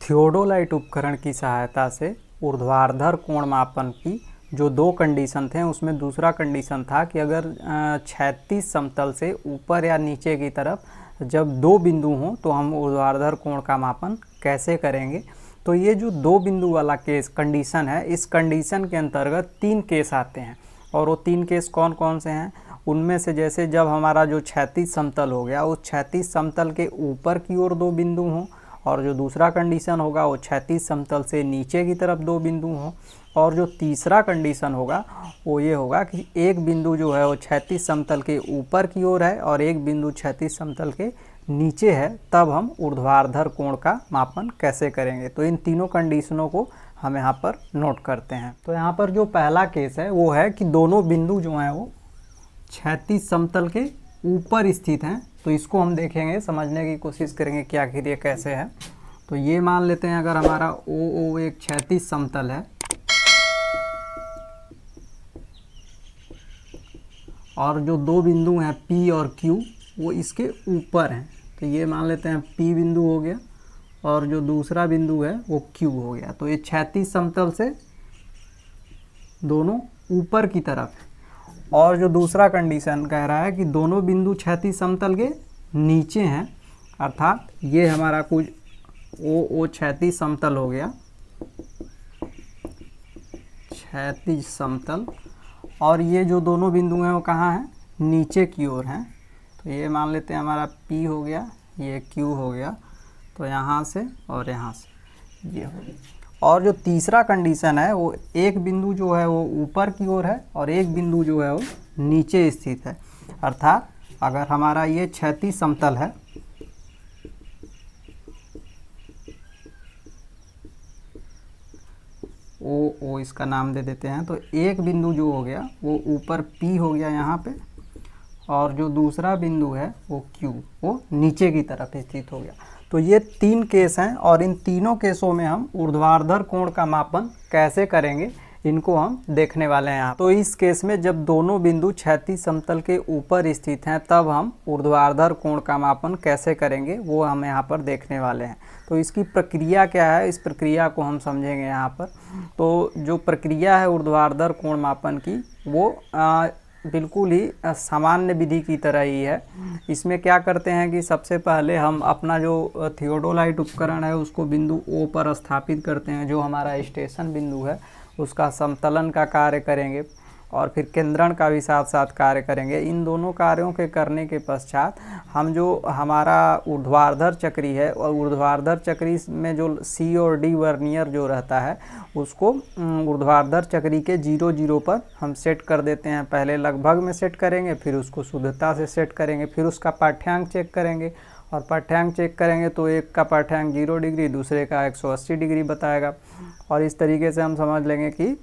Theodolite उपकरण की सहायता से ऊर्ध्वाधर कोण मापन की जो दो कंडीशन थे उसमें दूसरा कंडीशन था कि अगर क्षैतिज समतल से ऊपर या नीचे की तरफ जब दो बिंदु हों तो हम ऊर्ध्वाधर कोण का मापन कैसे करेंगे। तो ये जो दो बिंदु वाला केस कंडीशन है, इस कंडीशन के अंतर्गत तीन केस आते हैं और वो तीन केस कौन कौन से हैं उनमें से जैसे जब हमारा जो क्षैतिज समतल हो गया उस क्षैतिज समतल के ऊपर की ओर दो बिंदु हों, और जो दूसरा कंडीशन होगा वो क्षैतिज समतल से नीचे की तरफ दो बिंदु हों, और जो तीसरा कंडीशन होगा वो ये होगा कि एक बिंदु जो है वो क्षैतिज समतल के ऊपर की ओर है और एक बिंदु क्षैतिज समतल के नीचे है, तब हम ऊर्ध्वाधर कोण का मापन कैसे करेंगे। तो इन तीनों कंडीशनों को हम यहाँ पर नोट करते हैं। तो यहाँ पर जो पहला केस है वो है कि दोनों बिंदु जो हैं वो क्षैतिज समतल के ऊपर स्थित हैं। तो इसको हम देखेंगे, समझने की कोशिश करेंगे कि आखिर ये कैसे है। तो ये मान लेते हैं अगर हमारा ओ एक क्षैतिज समतल है और जो दो बिंदु हैं P और Q वो इसके ऊपर हैं, तो ये मान लेते हैं P बिंदु हो गया और जो दूसरा बिंदु है वो Q हो गया। तो ये क्षैतिज समतल से दोनों ऊपर की तरफ है। और जो दूसरा कंडीशन कह रहा है कि दोनों बिंदु क्षैतिज समतल के नीचे हैं, अर्थात ये हमारा कुछ ओ क्षैतिज समतल हो गया, क्षैतिज समतल, और ये जो दोनों बिंदु हैं वो कहाँ हैं, नीचे की ओर हैं। तो ये मान लेते हैं हमारा P हो गया, ये Q हो गया, तो यहाँ से और यहाँ से ये हो गया। और जो तीसरा कंडीशन है वो एक बिंदु जो है वो ऊपर की ओर है और एक बिंदु जो है वो नीचे स्थित है। अर्थात अगर हमारा ये क्षैतिज समतल है ओ इसका नाम दे देते हैं, तो एक बिंदु जो हो गया वो ऊपर P हो गया यहाँ पे, और जो दूसरा बिंदु है वो Q वो नीचे की तरफ स्थित हो गया। तो ये तीन केस हैं और इन तीनों केसों में हम ऊर्ध्वाधर कोण का मापन कैसे करेंगे इनको हम देखने वाले हैं यहाँ। तो इस केस में जब दोनों बिंदु क्षैतिज समतल के ऊपर स्थित हैं तब हम ऊर्ध्वाधर कोण का मापन कैसे करेंगे वो हम यहाँ पर देखने वाले हैं। तो इसकी प्रक्रिया क्या है, इस प्रक्रिया को हम समझेंगे यहाँ पर। तो जो प्रक्रिया है ऊर्ध्वाधर कोण मापन की वो बिल्कुल ही सामान्य विधि की तरह ही है। इसमें क्या करते हैं कि सबसे पहले हम अपना जो थियोडोलाइट उपकरण है उसको बिंदु O पर स्थापित करते हैं, जो हमारा स्टेशन बिंदु है उसका समतलन का कार्य करेंगे और फिर केंद्रण का भी साथ साथ कार्य करेंगे। इन दोनों कार्यों के करने के पश्चात हम जो हमारा ऊर्ध्वाधर चक्री है और ऊर्ध्वाधर चक्री में जो C और D वर्नियर जो रहता है उसको ऊर्ध्वाधर चक्री के 0 0 पर हम सेट कर देते हैं। पहले लगभग में सेट करेंगे, फिर उसको शुद्धता से सेट करेंगे, फिर उसका पाठ्यांक चेक करेंगे और पाठ्यांक चेक करेंगे तो एक का पाठ्यांक 0 डिग्री दूसरे का 180 डिग्री बताएगा। और इस तरीके से हम समझ लेंगे कि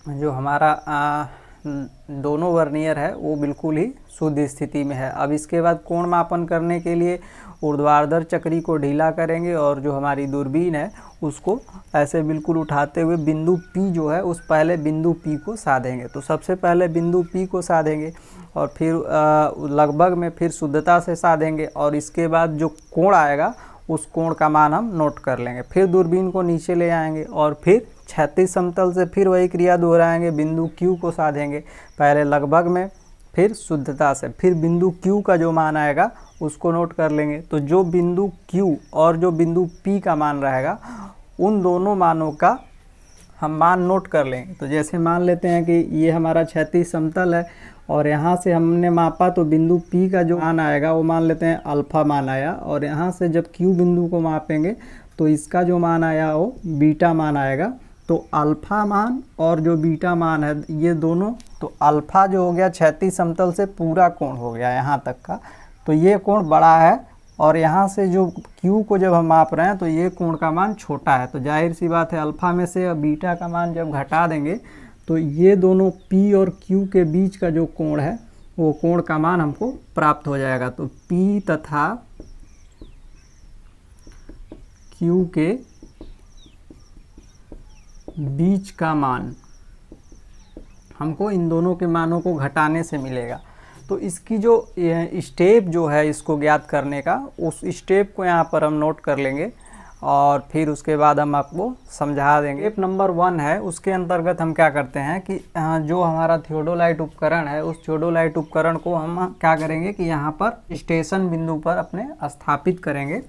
जो हमारा दोनों वर्नियर है वो बिल्कुल ही शुद्ध स्थिति में है। अब इसके बाद कोण मापन करने के लिए ऊर्ध्वाधर चक्री को ढीला करेंगे और जो हमारी दूरबीन है उसको ऐसे बिल्कुल उठाते हुए बिंदु P जो है उस पहले बिंदु P को साधेंगे। तो सबसे पहले बिंदु P को साधेंगे और फिर लगभग में फिर शुद्धता से साधेंगे और इसके बाद जो कोण आएगा उस कोण का मान हम नोट कर लेंगे। फिर दूरबीन को नीचे ले आएंगे और फिर क्षैतिज समतल से फिर वही क्रिया दोहराएंगे, बिंदु Q को साधेंगे पहले लगभग में फिर शुद्धता से, फिर बिंदु Q का जो मान आएगा उसको नोट कर लेंगे। तो जो बिंदु Q और जो बिंदु P का मान रहेगा उन दोनों मानों का हम मान नोट कर लेंगे। तो जैसे मान लेते हैं कि ये हमारा क्षैतिज समतल है और यहाँ से हमने मापा तो बिंदु P का जो मान आएगा वो मान लेते हैं अल्फा मान आया, और यहाँ से जब Q बिंदु को मापेंगे तो इसका जो मान आया वो बीटा मान आएगा। तो अल्फा मान और जो बीटा मान है ये दोनों, तो अल्फा जो हो गया क्षैतिज समतल से पूरा कोण हो गया यहाँ तक का, तो ये कोण बड़ा है, और यहाँ से जो Q को जब हम माप रहे हैं तो ये कोण का मान छोटा है। तो जाहिर सी बात है अल्फा में से बीटा का मान जब घटा देंगे तो ये दोनों P और Q के बीच का जो कोण है वो कोण का मान हमको प्राप्त हो जाएगा। तो P तथा Q के बीच का मान हमको इन दोनों के मानों को घटाने से मिलेगा। तो इसकी जो स्टेप जो है इसको ज्ञात करने का, उस स्टेप को यहाँ पर हम नोट कर लेंगे और फिर उसके बाद हम आपको समझा देंगे। स्टेप नंबर 1 है, उसके अंतर्गत हम क्या करते हैं कि जो हमारा थियोडोलाइट उपकरण है उस थियोडोलाइट उपकरण को हम क्या करेंगे कि यहाँ पर स्टेशन बिंदु पर अपने स्थापित करेंगे।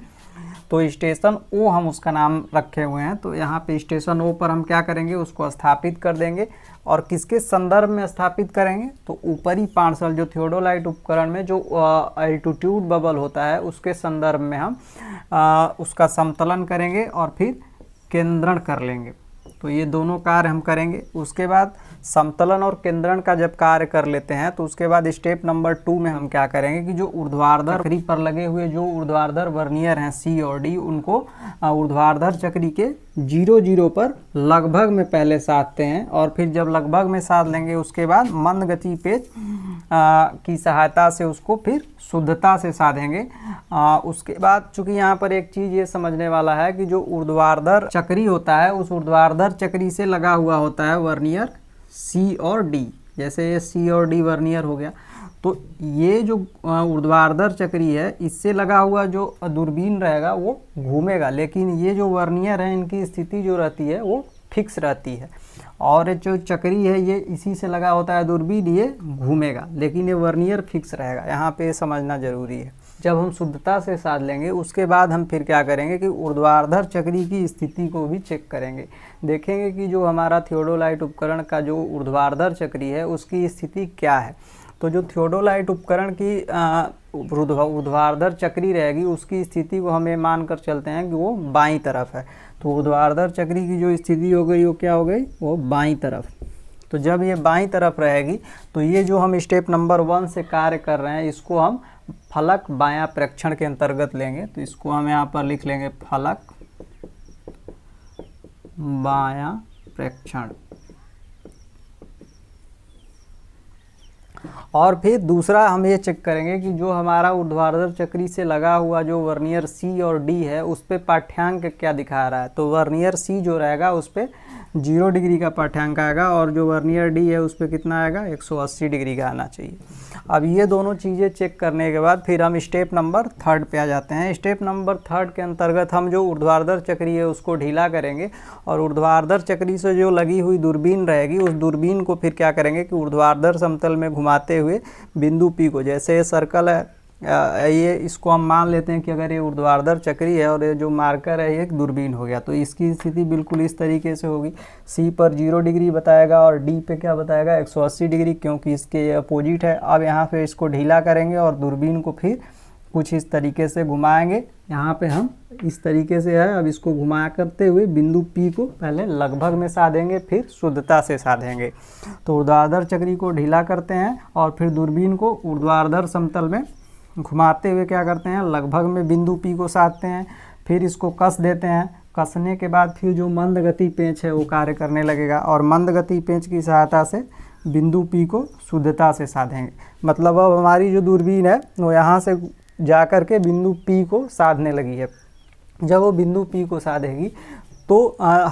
तो स्टेशन ओ हम उसका नाम रखे हुए हैं, तो यहाँ पे स्टेशन ओ पर हम क्या करेंगे, उसको स्थापित कर देंगे। और किसके संदर्भ में स्थापित करेंगे, तो ऊपरी पार्सल जो थियोडोलाइट उपकरण में जो एल्टीट्यूड बबल होता है उसके संदर्भ में हम उसका समतलन करेंगे और फिर केंद्रण कर लेंगे। तो ये दोनों कार्य हम करेंगे। उसके बाद समतलन और केंद्रण का जब कार्य कर लेते हैं तो उसके बाद स्टेप नंबर 2 में हम क्या करेंगे कि जो ऊर्ध्वाधर चक्री पर लगे हुए जो ऊर्ध्वाधर वर्नियर हैं सी और डी, उनको ऊर्ध्वाधर चक्री के 0 पर लगभग में पहले साधते हैं और फिर जब लगभग में साध लेंगे उसके बाद मंद गति पेच की सहायता से उसको फिर शुद्धता से साधेंगे। उसके बाद चूंकि यहाँ पर एक चीज़ ये समझने वाला है कि जो ऊर्ध्वाधर चक्री होता है उस ऊर्ध्वाधर चक्री से लगा हुआ होता है वर्नियर सी और डी। जैसे ये सी और डी वर्नियर हो गया, तो ये जो ऊर्ध्वाधर चक्री है इससे लगा हुआ जो दूरबीन रहेगा वो घूमेगा, लेकिन ये जो वर्नियर है इनकी स्थिति जो रहती है वो फिक्स रहती है। और जो चक्री है ये इसी से लगा होता है दूरबीन, ये घूमेगा लेकिन ये वर्नियर फिक्स रहेगा। यहाँ पे समझना ज़रूरी है। जब हम शुद्धता से साध लेंगे उसके बाद हम फिर क्या करेंगे कि ऊर्ध्वाधर चक्री की स्थिति को भी चेक करेंगे। देखेंगे कि जो हमारा थियोडोलाइट उपकरण का जो ऊर्ध्वाधर चक्री है उसकी स्थिति क्या है। तो जो थियोडोलाइट उपकरण की ऊर्ध्वाधर चक्री रहेगी उसकी स्थिति को हम ये मान कर चलते हैं कि वो बाईं तरफ है। तो ऊर्ध्वाधर चक्री की जो स्थिति हो गई वो क्या हो गई, वो बाईं तरफ। तो जब ये बाईं तरफ रहेगी तो ये जो हम स्टेप नंबर 1 से कार्य कर रहे हैं इसको हम फलक बायां प्रेक्षण के अंतर्गत लेंगे। तो इसको हम यहाँ पर लिख लेंगे फलक बायां प्रेक्षण। और फिर दूसरा हम ये चेक करेंगे कि जो हमारा ऊर्ध्वाधर चक्री से लगा हुआ जो वर्नियर सी और डी है उस पे पाठ्यांक क्या दिखा रहा है। तो वर्नियर सी जो रहेगा उस पे 0 डिग्री का पाठ्यांक आएगा और जो वर्नियर डी है उस पे कितना आएगा, 180 डिग्री का आना चाहिए। अब ये दोनों चीज़ें चेक करने के बाद फिर हम स्टेप नंबर 3 पे आ जाते हैं। स्टेप नंबर 3 के अंतर्गत हम जो ऊर्ध्वाधर चक्री है उसको ढीला करेंगे और ऊर्ध्वाधर चक्री से जो लगी हुई दूरबीन रहेगी उस दूरबीन को फिर क्या करेंगे कि ऊर्ध्वाधर समतल में घुमाते हुए बिंदु पी को, जैसे ये सर्कल है ये इसको हम मान लेते हैं कि अगर ये ऊर्ध्वाधर चक्री है और ये जो मार्कर है ये एक दूरबीन हो गया, तो इसकी स्थिति बिल्कुल इस तरीके से होगी। सी पर 0 डिग्री बताएगा और डी पे क्या बताएगा, 180 डिग्री, क्योंकि इसके अपोजिट है। अब यहाँ पे इसको ढीला करेंगे और दूरबीन को फिर कुछ इस तरीके से घुमाएंगे। यहाँ पे हम इस तरीके से है, अब इसको घुमा करते हुए बिंदु पी को पहले लगभग में साधेंगे फिर शुद्धता से साधेंगे। तो ऊर्ध्वाधर चक्री को ढीला करते हैं और फिर दूरबीन को ऊर्ध्वाधर समतल में घुमाते हुए क्या करते हैं, लगभग में बिंदु पी को साधते हैं। फिर इसको कस देते हैं। कसने के बाद फिर जो मंद गति पेंच है वो कार्य करने लगेगा और मंद गति पेंच की सहायता से बिंदु पी को शुद्धता से साधेंगे। मतलब अब हमारी जो दूरबीन है वो यहाँ से जा कर के बिंदु पी को साधने लगी है। जब वो बिंदु पी को साधेगी तो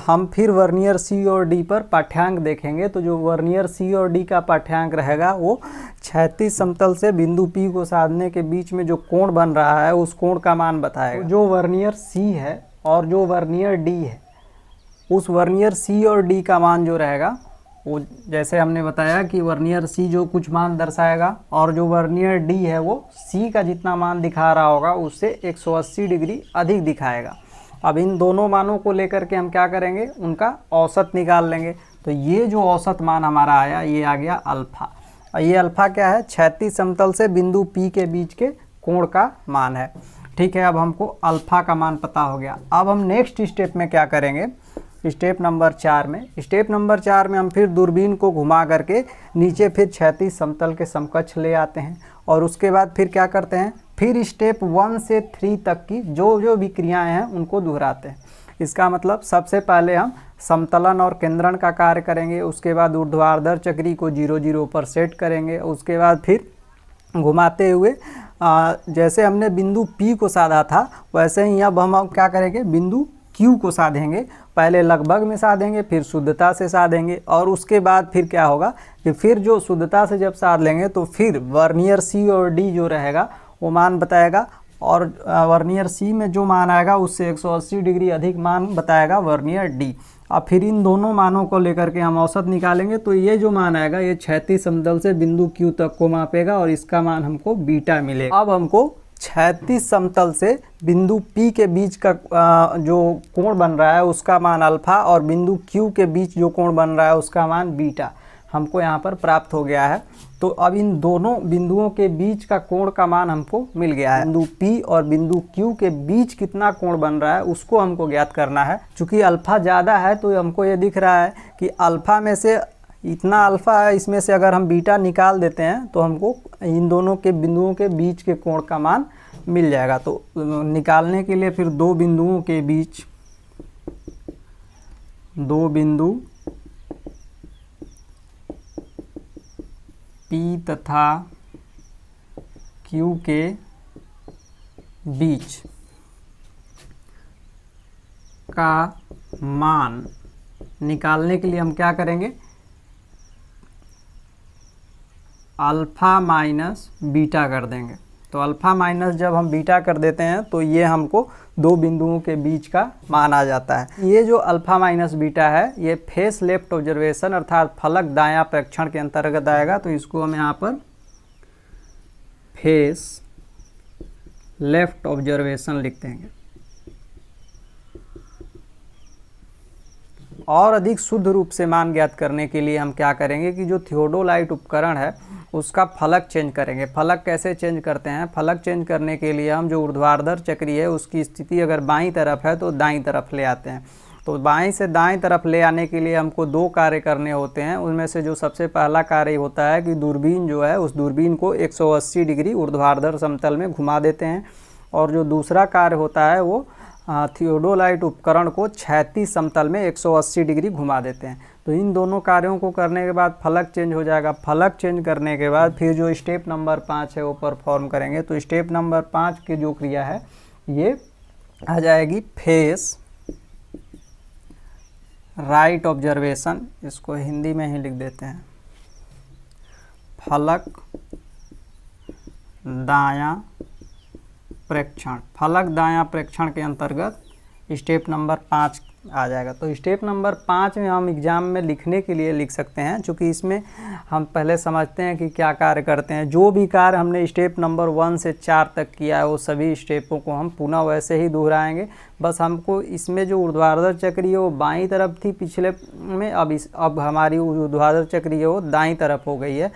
हम फिर वर्नियर सी और डी पर पाठ्यांक देखेंगे। तो जो वर्नियर सी और डी का पाठ्यांक रहेगा वो क्षैतिज समतल से बिंदु पी को साधने के बीच में जो कोण बन रहा है उस कोण का मान बताएगा। तो जो वर्नियर सी है और जो वर्नियर डी है उस वर्नियर सी और डी का मान जो रहेगा वो जैसे हमने बताया कि वर्नियर सी जो कुछ मान दर्शाएगा और जो वर्नियर डी है वो सी का जितना मान दिखा रहा होगा उससे 180 डिग्री अधिक दिखाएगा। अब इन दोनों मानों को लेकर के हम क्या करेंगे, उनका औसत निकाल लेंगे। तो ये जो औसत मान हमारा आया ये आ गया अल्फा। और ये अल्फा क्या है, क्षैतिज समतल से बिंदु पी के बीच के कोण का मान है। ठीक है, अब हमको अल्फा का मान पता हो गया। अब हम नेक्स्ट स्टेप में क्या करेंगे, स्टेप नंबर 4 में। स्टेप नंबर 4 में हम फिर दूरबीन को घुमा करके नीचे फिर क्षैतिज समतल के समकक्ष ले आते हैं और उसके बाद फिर क्या करते हैं, फिर स्टेप 1 से 3 तक की जो भी क्रियाएं हैं उनको दोहराते हैं। इसका मतलब सबसे पहले हम समतलन और केंद्रण का कार्य करेंगे, उसके बाद ऊर्ध्वाधर चक्री को 0 पर सेट करेंगे, उसके बाद फिर घुमाते हुए जैसे हमने बिंदु P को साधा था वैसे ही अब हम क्या करेंगे, बिंदु Q को साधेंगे। पहले लगभग में साधेंगे फिर शुद्धता से साधेंगे और उसके बाद फिर क्या होगा कि फिर जो शुद्धता से जब साध लेंगे तो फिर वर्नियर C और D जो रहेगा वो मान बताएगा और वर्नियर सी में जो मान आएगा उससे 180 डिग्री अधिक मान बताएगा वर्नियर डी। अब फिर इन दोनों मानों को लेकर के हम औसत निकालेंगे, तो ये जो मान आएगा ये क्षैतिज समतल से बिंदु Q तक को मापेगा और इसका मान हमको बीटा मिलेगा। अब हमको क्षैतिज समतल से बिंदु P के बीच का जो कोण बन रहा है उसका मान अल्फा और बिंदु Q के बीच जो कोण बन रहा है उसका मान बीटा हमको यहाँ पर प्राप्त हो गया है। तो अब इन दोनों बिंदुओं के बीच का कोण का मान हमको मिल गया है। बिंदु P और बिंदु Q के बीच कितना कोण बन रहा है उसको हमको ज्ञात करना है। चूँकि अल्फ़ा ज़्यादा है तो हमको ये दिख रहा है कि अल्फ़ा में से इतना अल्फ़ा है, इसमें से अगर हम बीटा निकाल देते हैं तो हमको इन दोनों के बिंदुओं के बीच के कोण का मान मिल जाएगा। तो निकालने के लिए फिर दो बिंदुओं के बीच, दो बिंदु P तथा Q के बीच का मान निकालने के लिए हम क्या करेंगे, अल्फ़ा माइनस बीटा कर देंगे। तो अल्फ़ा माइनस जब हम बीटा कर देते हैं तो ये हमको दो बिंदुओं के बीच का मान आ जाता है। ये जो अल्फ़ा माइनस बीटा है ये फेस लेफ्ट ऑब्जर्वेशन अर्थात फलक दायां प्रेक्षण के अंतर्गत आएगा। तो इसको हम यहाँ पर फेस लेफ्ट ऑब्जर्वेशन लिख देंगे। और अधिक शुद्ध रूप से मान ज्ञात करने के लिए हम क्या करेंगे कि जो थियोडोलाइट उपकरण है उसका फलक चेंज करेंगे। फलक कैसे चेंज करते हैं, फलक चेंज करने के लिए हम जो ऊर्ध्वाधर चक्री है उसकी स्थिति अगर बाईं तरफ है तो दाईं तरफ ले आते हैं। तो बाईं से दाईं तरफ ले आने के लिए हमको दो कार्य करने होते हैं। उनमें से जो सबसे पहला कार्य होता है कि दूरबीन जो है उस दूरबीन को 180 डिग्री ऊर्ध्वाधर समतल में घुमा देते हैं, और जो दूसरा कार्य होता है वो थियोडोलाइट उपकरण को क्षैतिज समतल में 180 डिग्री घुमा देते हैं। तो इन दोनों कार्यों को करने के बाद फलक चेंज हो जाएगा। फलक चेंज करने के बाद फिर जो स्टेप नंबर 5 है वो परफॉर्म करेंगे। तो स्टेप नंबर 5 की जो क्रिया है ये आ जाएगी फेस राइट ऑब्जर्वेशन, इसको हिंदी में ही लिख देते हैं, फलक दायां प्रेक्षण। फलक दायां प्रेक्षण के अंतर्गत स्टेप नंबर 5 आ जाएगा। तो स्टेप नंबर 5 में हम एग्ज़ाम में लिखने के लिए लिख सकते हैं, क्योंकि इसमें हम पहले समझते हैं कि क्या कार्य करते हैं। जो भी कार्य हमने स्टेप नंबर 1 से 4 तक किया है वो सभी स्टेपों को हम पुनः वैसे ही दोहराएंगे। बस हमको इसमें जो ऊर्ध्वाधर चक्री है वो बाईं तरफ थी पिछले में, अब हमारी ऊर्ध्वाधर चक्री है वो दाईं तरफ हो गई है।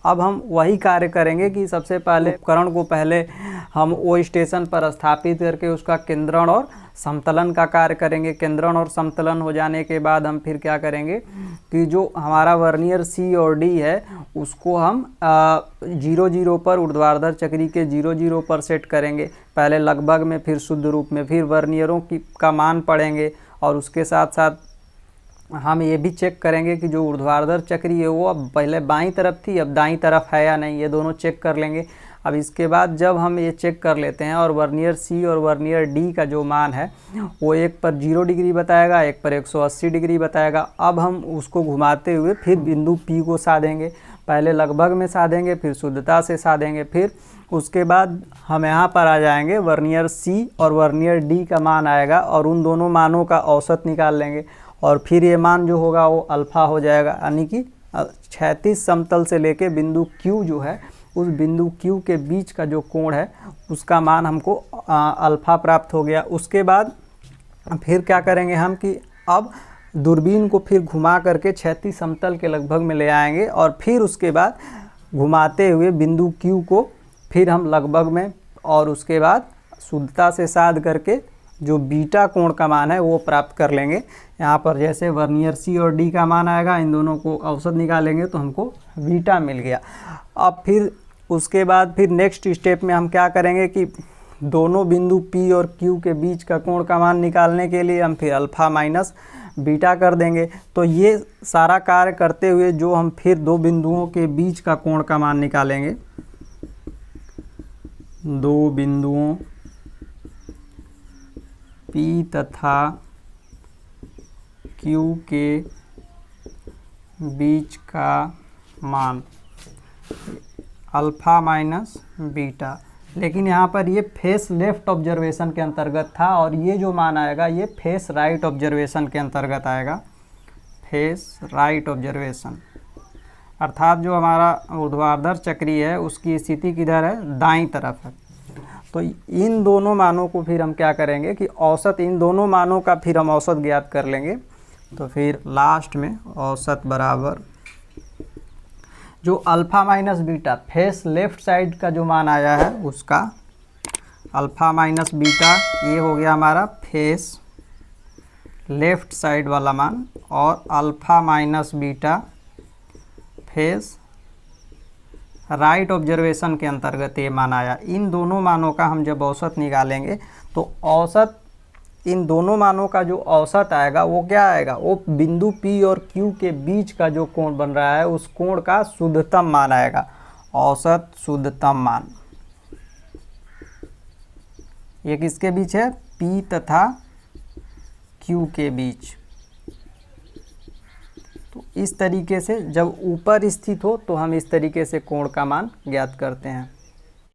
अब हम वही कार्य करेंगे कि सबसे पहले उपकरण को पहले हम ओ स्टेशन पर स्थापित करके उसका केंद्रण और समतलन का कार्य करेंगे। केंद्रण और समतलन हो जाने के बाद हम फिर क्या करेंगे कि जो हमारा वर्नियर सी और डी है उसको हम 0 पर ऊर्ध्वाधर चक्री के 0 पर सेट करेंगे, पहले लगभग में फिर शुद्ध रूप में, फिर वर्नियरों का मान पढ़ेंगे। और उसके साथ साथ हम ये भी चेक करेंगे कि जो ऊर्ध्वाधर चक्री है वो अब पहले बाईं तरफ थी अब दाईं तरफ है या नहीं, ये दोनों चेक कर लेंगे। अब इसके बाद जब हम ये चेक कर लेते हैं और वर्नियर सी और वर्नियर डी का जो मान है वो एक पर 0 डिग्री बताएगा, एक पर 180 डिग्री बताएगा। अब हम उसको घुमाते हुए फिर बिंदु P को साधेंगे, पहले लगभग में साधेंगे, फिर शुद्धता से साधेंगे, फिर उसके बाद हम यहाँ पर आ जाएंगे, वर्नियर सी और वर्नियर डी का मान आएगा और उन दोनों मानों का औसत निकाल लेंगे और फिर ये मान जो होगा वो अल्फ़ा हो जाएगा। यानी कि क्षैतिज समतल से लेके बिंदु Q जो है उस बिंदु Q के बीच का जो कोण है उसका मान हमको अल्फ़ा प्राप्त हो गया। उसके बाद फिर क्या करेंगे हम कि अब दूरबीन को फिर घुमा करके क्षैतिज समतल के लगभग में ले आएंगे और फिर उसके बाद घुमाते हुए बिंदु Q को फिर हम लगभग में और उसके बाद शुद्धता से साध करके जो बीटा कोण का मान है वो प्राप्त कर लेंगे। यहाँ पर जैसे वर्नियर सी और डी का मान आएगा, इन दोनों को औसत निकालेंगे तो हमको बीटा मिल गया। अब फिर उसके बाद फिर नेक्स्ट स्टेप में हम क्या करेंगे कि दोनों बिंदु P और Q के बीच का कोण का मान निकालने के लिए हम फिर अल्फ़ा माइनस बीटा कर देंगे। तो ये सारा कार्य करते हुए जो हम फिर दो बिंदुओं के बीच का कोण का मान निकालेंगे, दो बिंदुओं P तथा Q के बीच का मान अल्फ़ा माइनस बीटा। लेकिन यहाँ पर ये फेस लेफ्ट ऑब्जर्वेशन के अंतर्गत था, और ये जो मान आएगा ये फेस राइट ऑब्जर्वेशन के अंतर्गत आएगा, फेस राइट ऑब्जर्वेशन। अर्थात जो हमारा ऊर्ध्वाधर चक्री है उसकी स्थिति किधर है, दाईं तरफ है। तो इन दोनों मानों को फिर हम क्या करेंगे कि औसत, इन दोनों मानों का फिर हम औसत ज्ञात कर लेंगे। तो फिर लास्ट में औसत बराबर जो alpha minus beta face left side का जो मान आया है उसका अल्फ़ा माइनस बीटा, ये हो गया हमारा फेस लेफ्ट साइड वाला मान, और alpha minus beta face right observation के अंतर्गत ये मान आया। इन दोनों मानों का हम जब औसत निकालेंगे तो औसत, इन दोनों मानों का जो औसत आएगा वो क्या आएगा, वो बिंदु P और Q के बीच का जो कोण बन रहा है उस कोण का शुद्धतम मान आएगा, औसत शुद्धतम मान। ये किसके बीच है, P तथा Q के बीच। तो इस तरीके से जब ऊपर स्थित हो तो हम इस तरीके से कोण का मान ज्ञात करते हैं।